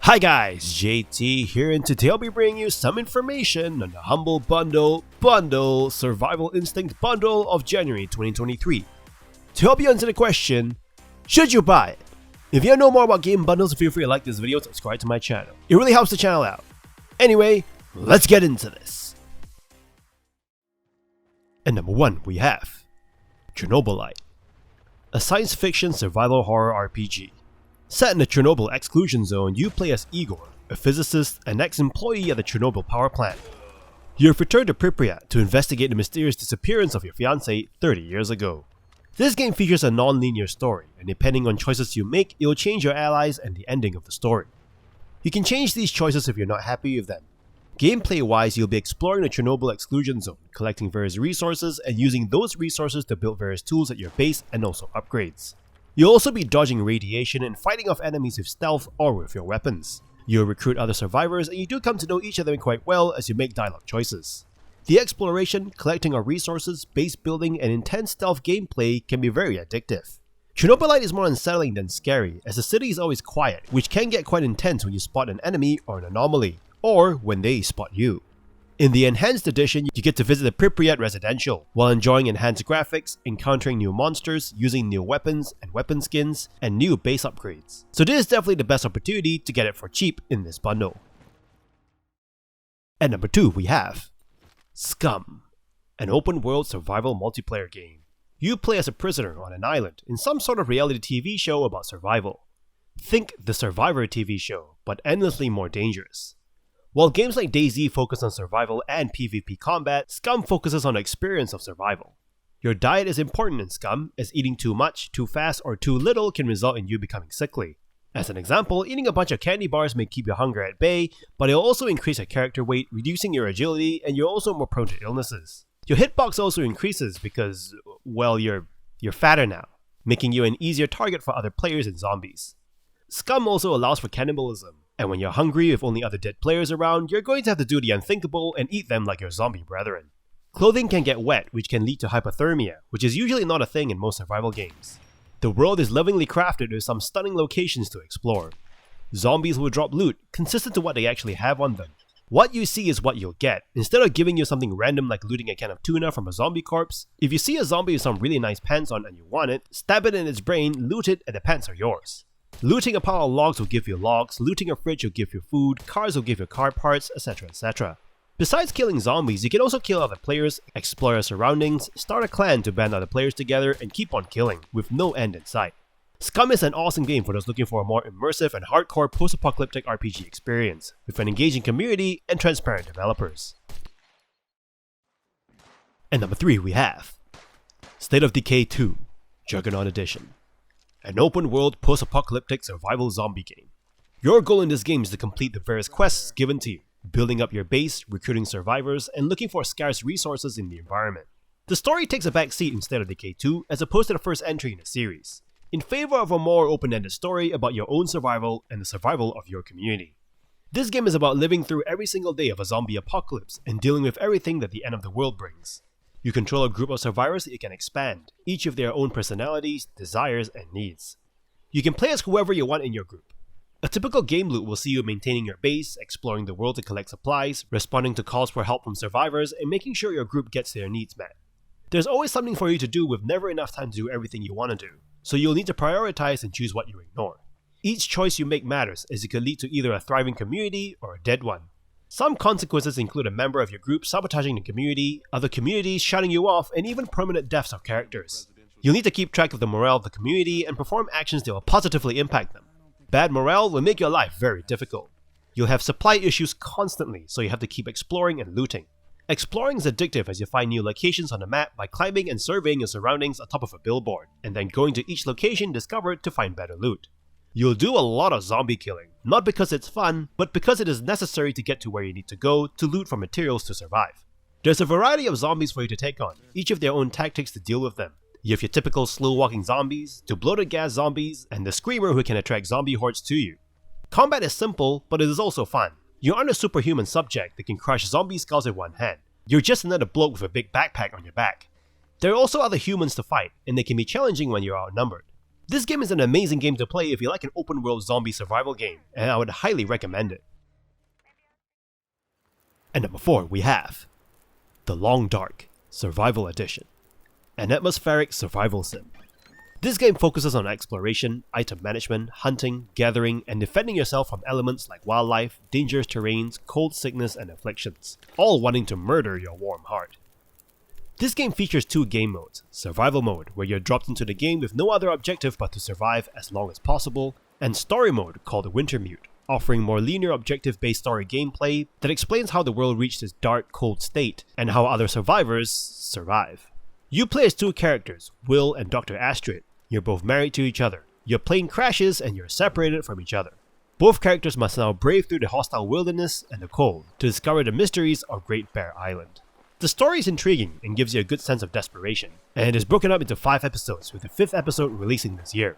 Hi guys, JT here, and today I'll be bringing you some information on the Humble Bundle Survival Instinct Bundle of January 2023. To help you answer the question, should you buy it? If you want to know more about game bundles, feel free to like this video and subscribe to my channel. It really helps the channel out. Anyway, let's get into this. And number 1 we have Chernobylite, a science fiction survival horror RPG. Set in the Chernobyl exclusion zone, you play as Igor, a physicist and ex-employee at the Chernobyl power plant. You have returned to Pripyat to investigate the mysterious disappearance of your fiancée 30 years ago. This game features a non-linear story, and depending on choices you make, it will change your allies and the ending of the story. You can change these choices if you're not happy with them. Gameplay-wise, you'll be exploring the Chernobyl exclusion zone, collecting various resources and using those resources to build various tools at your base and also upgrades. You'll also be dodging radiation and fighting off enemies with stealth or with your weapons. You'll recruit other survivors, and you do come to know each of them quite well as you make dialogue choices. The exploration, collecting of resources, base building, and intense stealth gameplay can be very addictive. Chernobylite is more unsettling than scary, as the city is always quiet, which can get quite intense when you spot an enemy or an anomaly, or when they spot you. In the Enhanced Edition, you get to visit the Pripyat Residential, while enjoying enhanced graphics, encountering new monsters, using new weapons and weapon skins, and new base upgrades. So this is definitely the best opportunity to get it for cheap in this bundle. At number 2 we have SCUM, an open world survival multiplayer game. You play as a prisoner on an island in some sort of reality TV show about survival. Think The Survivor TV show, but endlessly more dangerous. While games like DayZ focus on survival and PvP combat, SCUM focuses on the experience of survival. Your diet is important in SCUM, as eating too much, too fast, or too little can result in you becoming sickly. As an example, eating a bunch of candy bars may keep your hunger at bay, but it'll also increase your character weight, reducing your agility, and you're also more prone to illnesses. Your hitbox also increases because, well, you're fatter now, making you an easier target for other players and zombies. SCUM also allows for cannibalism, and when you're hungry with only other dead players around, you're going to have to do the unthinkable and eat them like your zombie brethren. Clothing can get wet, which can lead to hypothermia, which is usually not a thing in most survival games. The world is lovingly crafted with some stunning locations to explore. Zombies will drop loot, consistent to what they actually have on them. What you see is what you'll get. Instead of giving you something random like looting a can of tuna from a zombie corpse, if you see a zombie with some really nice pants on and you want it, stab it in its brain, loot it, and the pants are yours. Looting a pile of logs will give you logs, looting a fridge will give you food, cars will give you car parts, etc, etc. Besides killing zombies, you can also kill other players, explore your surroundings, start a clan to band other players together, and keep on killing, with no end in sight. SCUM is an awesome game for those looking for a more immersive and hardcore post-apocalyptic RPG experience, with an engaging community and transparent developers. And number 3 we have State of Decay 2, Juggernaut Edition. An open-world post-apocalyptic survival zombie game. Your goal in this game is to complete the various quests given to you, building up your base, recruiting survivors, and looking for scarce resources in the environment. The story takes a back seat in State of Decay 2 as opposed to the first entry in the series, in favor of a more open-ended story about your own survival and the survival of your community. This game is about living through every single day of a zombie apocalypse and dealing with everything that the end of the world brings. You control a group of survivors that you can expand, each with their own personalities, desires, and needs. You can play as whoever you want in your group. A typical game loop will see you maintaining your base, exploring the world to collect supplies, responding to calls for help from survivors, and making sure your group gets their needs met. There's always something for you to do with never enough time to do everything you want to do, so you'll need to prioritize and choose what you ignore. Each choice you make matters, as it could lead to either a thriving community or a dead one. Some consequences include a member of your group sabotaging the community, other communities shutting you off, and even permanent deaths of characters. You'll need to keep track of the morale of the community and perform actions that will positively impact them. Bad morale will make your life very difficult. You'll have supply issues constantly, so you have to keep exploring and looting. Exploring is addictive as you find new locations on the map by climbing and surveying your surroundings atop of a billboard, and then going to each location discovered to find better loot. You'll do a lot of zombie killing, not because it's fun, but because it is necessary to get to where you need to go to loot for materials to survive. There's a variety of zombies for you to take on, each with their own tactics to deal with them. You have your typical slow-walking zombies, to bloated gas zombies, and the screamer who can attract zombie hordes to you. Combat is simple, but it is also fun. You aren't a superhuman subject that can crush zombie skulls with one hand. You're just another bloke with a big backpack on your back. There are also other humans to fight, and they can be challenging when you're outnumbered. This game is an amazing game to play if you like an open world zombie survival game, and I would highly recommend it. And number 4 we have The Long Dark Survival Edition, an atmospheric survival sim. This game focuses on exploration, item management, hunting, gathering, and defending yourself from elements like wildlife, dangerous terrains, cold sickness, and afflictions, all wanting to murder your warm heart. This game features 2 game modes: survival mode, where you're dropped into the game with no other objective but to survive as long as possible, and story mode called Wintermute, offering more linear objective-based story gameplay that explains how the world reached its dark, cold state, and how other survivors survive. You play as 2 characters, Will and Dr. Astrid. You're both married to each other. Your plane crashes and you're separated from each other. Both characters must now brave through the hostile wilderness and the cold to discover the mysteries of Great Bear Island. The story is intriguing and gives you a good sense of desperation, and it is broken up into 5 episodes, with the 5th episode releasing this year.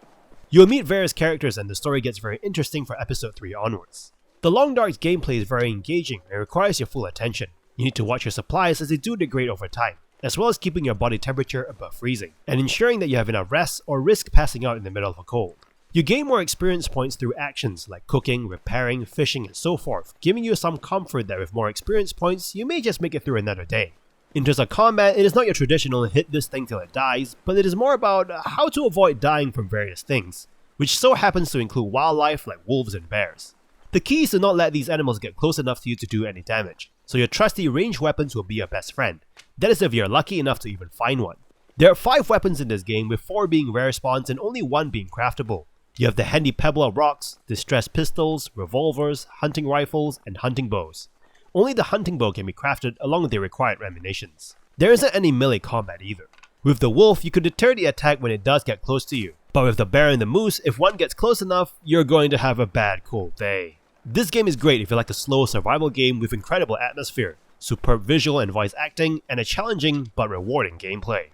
You'll meet various characters and the story gets very interesting for episode 3 onwards. The Long Dark's gameplay is very engaging and requires your full attention. You need to watch your supplies as they do degrade over time, as well as keeping your body temperature above freezing, and ensuring that you have enough rest or risk passing out in the middle of a cold. You gain more experience points through actions like cooking, repairing, fishing, and so forth, giving you some comfort that with more experience points, you may just make it through another day. In terms of combat, it is not your traditional hit this thing till it dies, but it is more about how to avoid dying from various things, which so happens to include wildlife like wolves and bears. The key is to not let these animals get close enough to you to do any damage, so your trusty ranged weapons will be your best friend. That is if you're lucky enough to even find one. There are 5 weapons in this game, with 4 being rare spawns and only 1 being craftable. You have the handy pebble of rocks, distress pistols, revolvers, hunting rifles, and hunting bows. Only the hunting bow can be crafted along with the required ammunitions. There isn't any melee combat either. With the wolf, you could deter the attack when it does get close to you, but with the bear and the moose, if one gets close enough, you're going to have a bad cold day. This game is great if you like a slow survival game with incredible atmosphere, superb visual and voice acting, and a challenging but rewarding gameplay.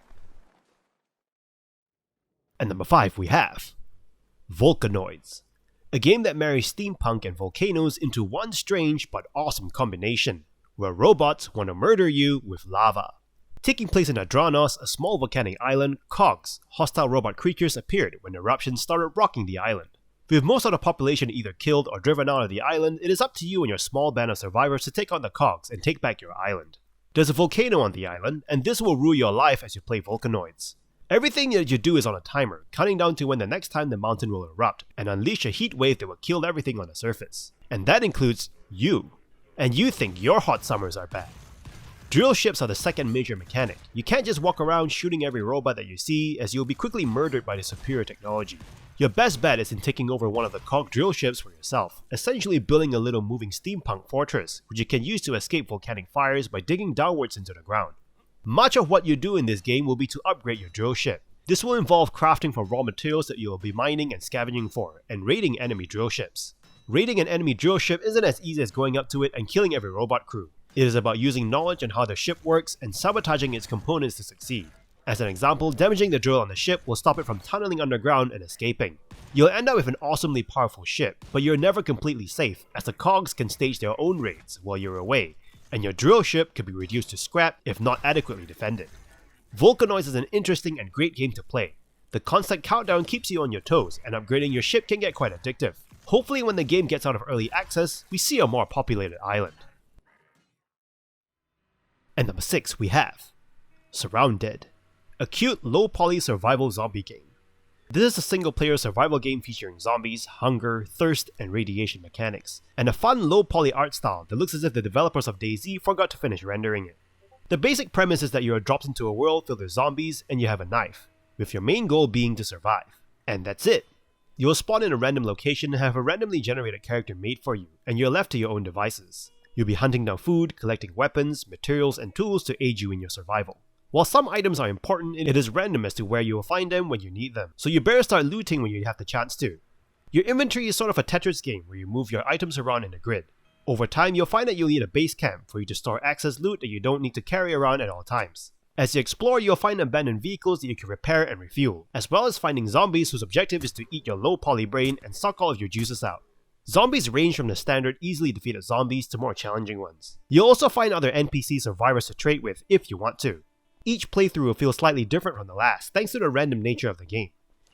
And number 5 we have Volcanoids, a game that marries steampunk and volcanoes into one strange but awesome combination, where robots want to murder you with lava. Taking place in Adranos, a small volcanic island, cogs, hostile robot creatures appeared when eruptions started rocking the island. With most of the population either killed or driven out of the island, it is up to you and your small band of survivors to take on the cogs and take back your island. There's a volcano on the island, and this will rule your life as you play Volcanoids. Everything that you do is on a timer, counting down to when the next time the mountain will erupt and unleash a heat wave that will kill everything on the surface. And that includes you. And you think your hot summers are bad. Drill ships are the second major mechanic. You can't just walk around shooting every robot that you see, as you'll be quickly murdered by the superior technology. Your best bet is in taking over one of the cog drill ships for yourself, essentially building a little moving steampunk fortress, which you can use to escape volcanic fires by digging downwards into the ground. Much of what you do in this game will be to upgrade your drill ship. This will involve crafting for raw materials that you will be mining and scavenging for, and raiding enemy drill ships. Raiding an enemy drill ship isn't as easy as going up to it and killing every robot crew. It is about using knowledge on how the ship works and sabotaging its components to succeed. As an example, damaging the drill on the ship will stop it from tunneling underground and escaping. You'll end up with an awesomely powerful ship, but you're never completely safe, as the cogs can stage their own raids while you're away, and your drill ship could be reduced to scrap if not adequately defended. Volcanoids is an interesting and great game to play. The constant countdown keeps you on your toes, and upgrading your ship can get quite addictive. Hopefully when the game gets out of early access, we see a more populated island. And number 6 we have SurrounDead, a cute low-poly survival zombie game. This is a single-player survival game featuring zombies, hunger, thirst, and radiation mechanics, and a fun low-poly art style that looks as if the developers of DayZ forgot to finish rendering it. The basic premise is that you are dropped into a world filled with zombies and you have a knife, with your main goal being to survive. And that's it! You will spawn in a random location and have a randomly generated character made for you, and you're left to your own devices. You'll be hunting down food, collecting weapons, materials, and tools to aid you in your survival. While some items are important, it is random as to where you will find them when you need them, so you better start looting when you have the chance to. Your inventory is sort of a Tetris game where you move your items around in a grid. Over time, you'll find that you'll need a base camp for you to store excess loot that you don't need to carry around at all times. As you explore, you'll find abandoned vehicles that you can repair and refuel, as well as finding zombies whose objective is to eat your low-poly brain and suck all of your juices out. Zombies range from the standard easily defeated zombies to more challenging ones. You'll also find other NPC survivors to trade with if you want to. Each playthrough will feel slightly different from the last, thanks to the random nature of the game.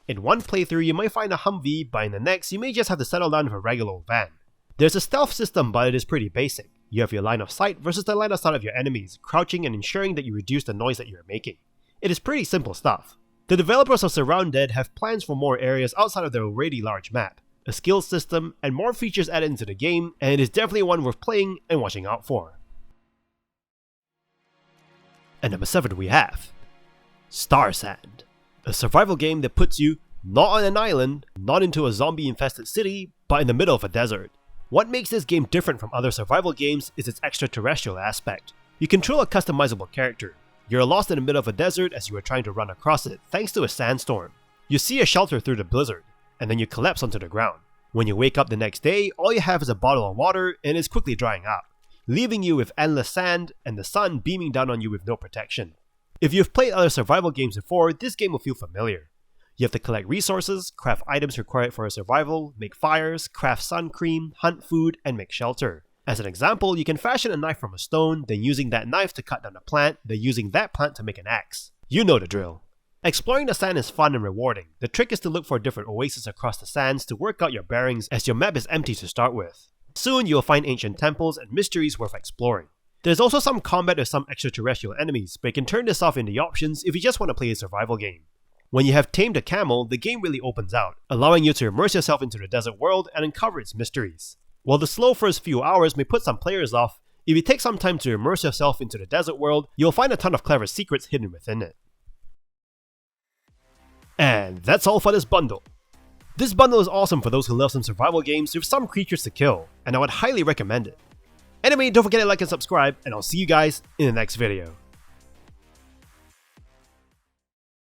In one playthrough you might find a Humvee, but in the next you may just have to settle down with a regular old van. There's a stealth system, but it is pretty basic. You have your line of sight versus the line of sight of your enemies, crouching and ensuring that you reduce the noise that you are making. It is pretty simple stuff. The developers of SurrounDead have plans for more areas outside of their already large map, a skill system, and more features added into the game, and it is definitely one worth playing and watching out for. And number 7 we have Starsand, a survival game that puts you not on an island, not into a zombie infested city, but in the middle of a desert. What makes this game different from other survival games is its extraterrestrial aspect. You control a customizable character. You're lost in the middle of a desert as you are trying to run across it thanks to a sandstorm. You see a shelter through the blizzard, and then you collapse onto the ground. When you wake up the next day, all you have is a bottle of water and it's quickly drying up, leaving you with endless sand and the sun beaming down on you with no protection. If you've played other survival games before, this game will feel familiar. You have to collect resources, craft items required for survival, make fires, craft sun cream, hunt food, and make shelter. As an example, you can fashion a knife from a stone, then using that knife to cut down a plant, then using that plant to make an axe. You know the drill. Exploring the sand is fun and rewarding. The trick is to look for different oases across the sands to work out your bearings as your map is empty to start with. Soon you'll find ancient temples and mysteries worth exploring. There's also some combat with some extraterrestrial enemies, but you can turn this off in the options if you just want to play a survival game. When you have tamed a camel, the game really opens out, allowing you to immerse yourself into the desert world and uncover its mysteries. While the slow first few hours may put some players off, if you take some time to immerse yourself into the desert world, you'll find a ton of clever secrets hidden within it. And that's all for this bundle. This bundle is awesome for those who love some survival games with some creatures to kill, and I would highly recommend it. Anyway, don't forget to like and subscribe, and I'll see you guys in the next video.